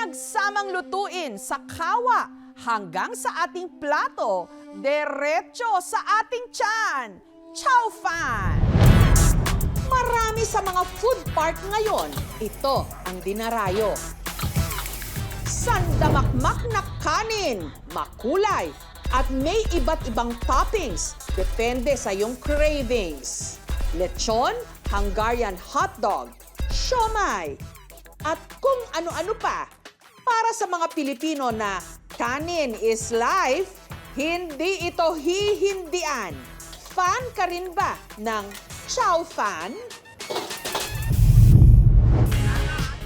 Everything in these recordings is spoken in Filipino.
pinagsamang lutuin sa kawa hanggang sa ating plato, diretso sa ating tiyan. Chow fan! Marami sa mga food park ngayon, ito ang dinarayo. Sandamakmak na kanin, makulay, at may iba't ibang toppings. Depende sa iyong cravings. Lechon, Hungarian hotdog, siomai, at kung ano-ano pa. Para sa mga Pilipino na kanin is life, hindi ito hihindian. Fan ka rin ba ng chow fan?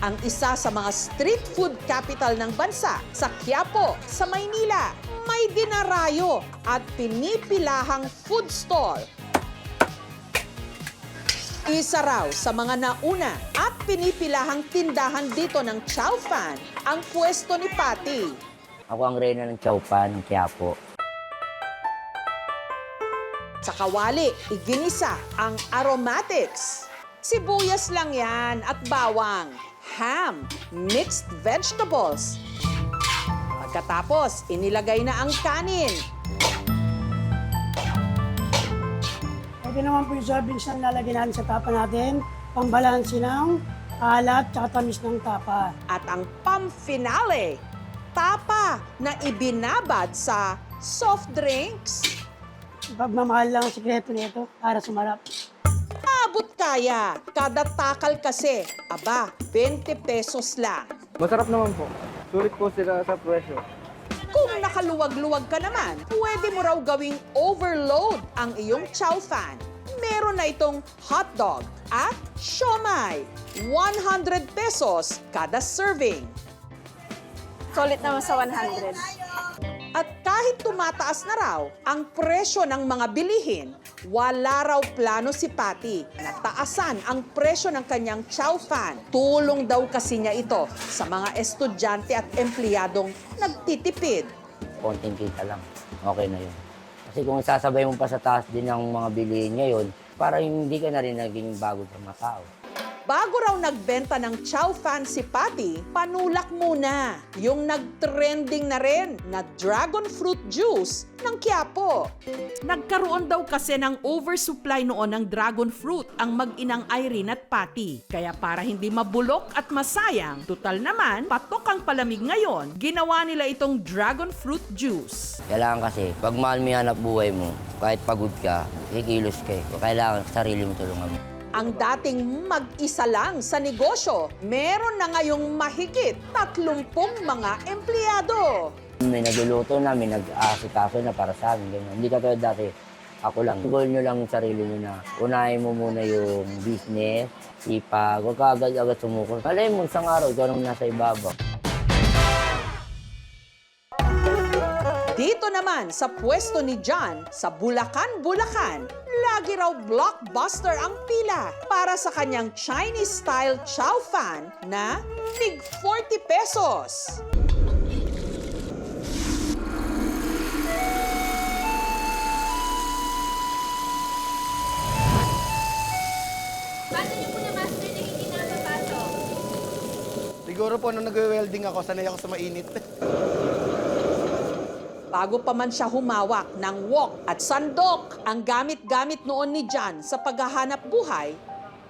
Ang isa sa mga street food capital ng bansa, sa Quiapo, sa Maynila, may dinarayo at pinipilahang food stall. Isa raw sa mga nauna at pinipilahang tindahan dito ng chow fan ang pwesto ni Patty. Ako ang reyna ng chow fan ng Quiapo. Sa kawali, iginisa ang aromatics. Sibuyas lang yan at bawang, ham, mixed vegetables. Pagkatapos, inilagay na ang kanin. Pwede naman po yung servings na lalagyan natin sa tapa natin, pambalansi ng alat at tamis ng tapa. At ang pam-finale, tapa na ibinabad sa soft drinks. Pagmamahal lang ang sikreto nito para sumarap. Abot kaya, kada takal kasi, aba, 20 pesos lang. Masarap naman po. Sulit po sila sa presyo. Kung nakaluwag-luwag ka naman, pwede mo raw gawing overload ang iyong chow fan. Meron na itong hotdog at siomai. 100 pesos kada serving. Solid naman sa 100. At kahit tumataas na raw ang presyo ng mga bilihin, wala raw plano si Patty na taasan ang presyo ng kanyang chow fan. Tulong daw kasi niya ito sa mga estudyante at empleyadong nagtitipid. Konting kita lang. Okay na yun. Kasi kung sasabay mo pa sa taas din ng mga bilihin ngayon, para hindi ka na rin naging bago sa mga tao. Bago raw nagbenta ng chow fan si Patty, panulak muna yung nag-trending na rin na dragon fruit juice ng Quiapo. Nagkaroon daw kasi ng oversupply noon ng dragon fruit ang mag-inang Irene at Patty. Kaya para hindi mabulok at masayang, tutal naman, patok ang palamig ngayon, ginawa nila itong dragon fruit juice. Kailangan kasi, pag mahal mo yung hanap buhay mo, kahit pagod ka, kikilos ka eh. Kailangan sarili mo tulungan mo. Ang dating mag-isa lang sa negosyo, meron na ngayong mahigit 30 mga empleyado. May nagluluto na, may nag-aasikaso na para sa amin. Ganyan. Hindi ka tulad dati, ako lang. Goal nyo lang yung sarili nyo na unahin mo muna yung business, sipag, huwag ka agad-agad sumukol. Malay mo, isang araw, ikaw naman nasa ibabaw. Dito naman sa pwesto ni John sa Bulacan, Bulacan, lagi raw blockbuster ang pila para sa kanyang Chinese-style chow fan na tig 40 pesos. Paano niyo po na-master na hindi na napapasok? Siguro po nung nag-welding ako, sanay ako sa mainit. Bago pa man siya humawak ng wok at sandok, ang gamit-gamit noon ni John sa paghahanap buhay,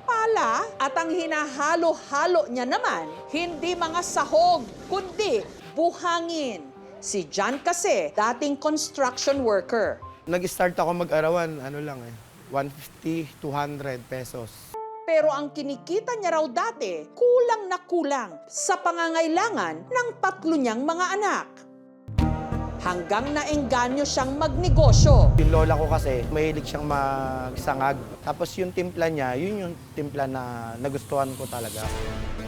pala at ang hinahalo-halo niya naman, hindi mga sahog, kundi buhangin. Si John kasi, dating construction worker. Nag-start ako mag-arawan, 150, 200 pesos. Pero ang kinikita niya raw dati, kulang na kulang sa pangangailangan ng 3 niyang mga anak. Hanggang naengganyo siyang magnegosyo. Yung lola ko kasi, mahilig siyang magsangag. Tapos yung timpla niya, yun yung timpla na nagustuhan ko talaga.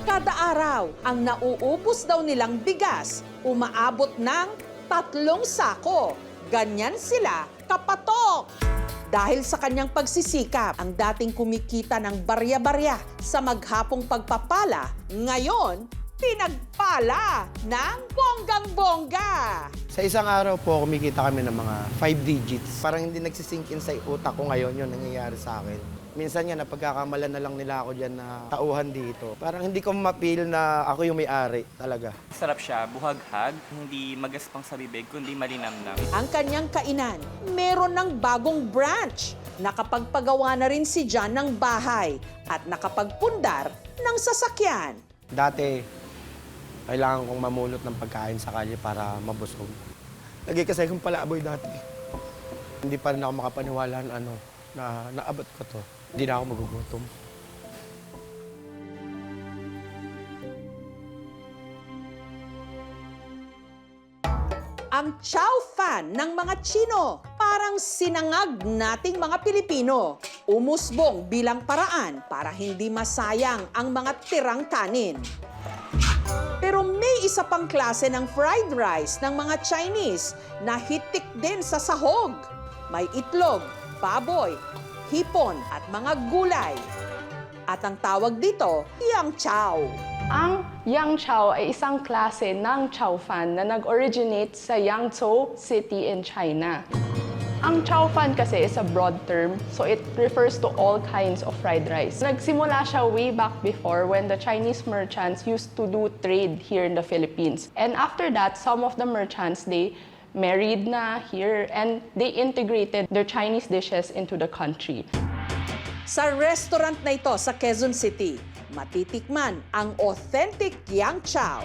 Kada araw, ang nauubos daw nilang bigas, umaabot ng 3 sako. Ganyan sila kapatok. Dahil sa kanyang pagsisikap, ang dating kumikita ng barya-barya sa maghapong pagpapala, ngayon, pinagpala ng bonggang-bongga. Sa isang araw po, kumikita kami ng mga 5 digits. Parang hindi nagsisinkin sa utak ko ngayon yung nangyayari sa akin. Minsan nga, napagkakamalan na lang nila ako dyan na tauhan dito. Parang hindi ko ma-feel na ako yung may-ari talaga. Sarap siya, buhaghag, hindi magaspang sa bibig, kundi malinamnam. Ang kanyang kainan, meron ng bagong branch. Nakapagpagawa na rin si John ng bahay at nakapagpundar ng sasakyan. Dati, kailangan kong mamulot ng pagkain sa kalye para mabusog. Lagi kasi kong palaboy dati. Hindi pa rin ako makapaniwala na naabot ko to. Hindi na ako magugutom. Ang chow fan ng mga Chino, parang sinangag nating mga Pilipino. Umusbong bilang paraan para hindi masayang ang mga tirang kanin. Pero may isa pang klase ng fried rice ng mga Chinese na hitik din sa sahog. May itlog, baboy, hipon at mga gulay. At ang tawag dito, yang chow. Ang Yang Chow ay isang klase ng chow fan na nag-originate sa Yangzhou City in China. Ang chow fan kasi is a broad term, so it refers to all kinds of fried rice. Nagsimula siya way back before when the Chinese merchants used to do trade here in the Philippines. And after that, some of the merchants, they married na here and they integrated their Chinese dishes into the country. Sa restaurant na ito sa Quezon City, matitikman ang authentic yang chow.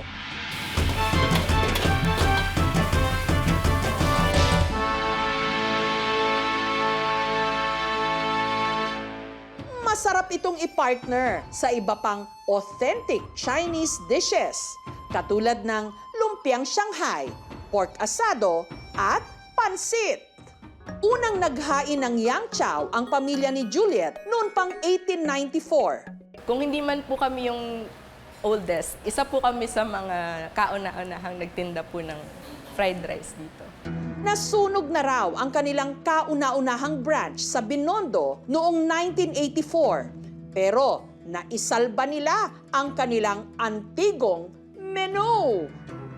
Masarap itong i-partner sa iba pang authentic Chinese dishes, katulad ng lumpiang Shanghai, pork asado, at pansit. Unang naghain ng yang chow ang pamilya ni Juliet noon pang 1894. Kung hindi man po kami yung oldest, isa po kami sa mga kauna-unahang nagtinda po ng fried rice dito. Nasunog na raw ang kanilang kauna-unahang branch sa Binondo noong 1984. Pero naisalba nila ang kanilang antigong menu.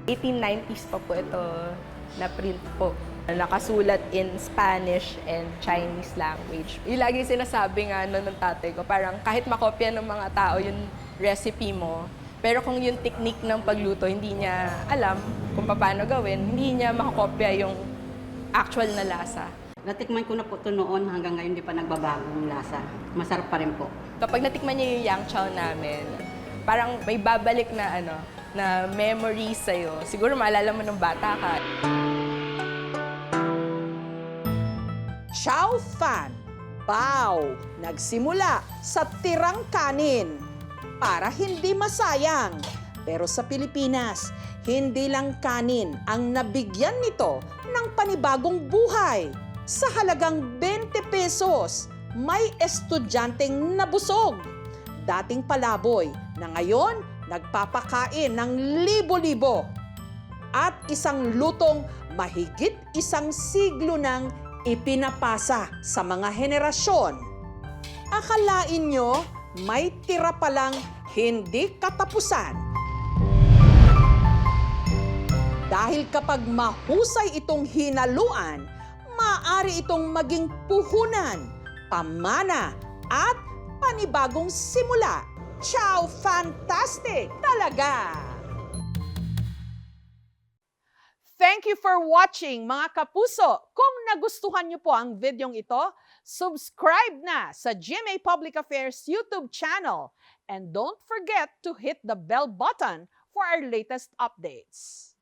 1890s pa po ito na-print po. Nakasulat in Spanish and Chinese language. Yung lagi sinasabi nga ng tatay ko, parang kahit makopya ng mga tao yung recipe mo, pero kung yung technique ng pagluto, hindi niya alam kung paano gawin, hindi niya makakopya yung actual na lasa. Natikman ko na po ito noon, hanggang ngayon di pa nagbabago yung lasa. Masarap pa rin po. Kapag natikman niya yung yang chow namin, parang may babalik na na memories sa'yo. Siguro maalala mo nung bata ka. Chow fan, bao, nagsimula sa tirang kanin para hindi masayang. Pero sa Pilipinas, hindi lang kanin ang nabigyan nito ng panibagong buhay. Sa halagang 20 pesos, may estudyanteng nabusog. Dating palaboy na ngayon nagpapakain ng libo-libo. At isang lutong mahigit isang siglo ng ipinapasa sa mga henerasyon. Akalain nyo, may tira palang hindi katapusan. Dahil kapag mahusay itong hinaluan, maaari itong maging puhunan, pamana, at panibagong simula. Chow fantastic talaga! Thank you for watching, mga kapuso. Kung nagustuhan niyo po ang videong ito, subscribe na sa GMA Public Affairs YouTube channel. And don't forget to hit the bell button for our latest updates.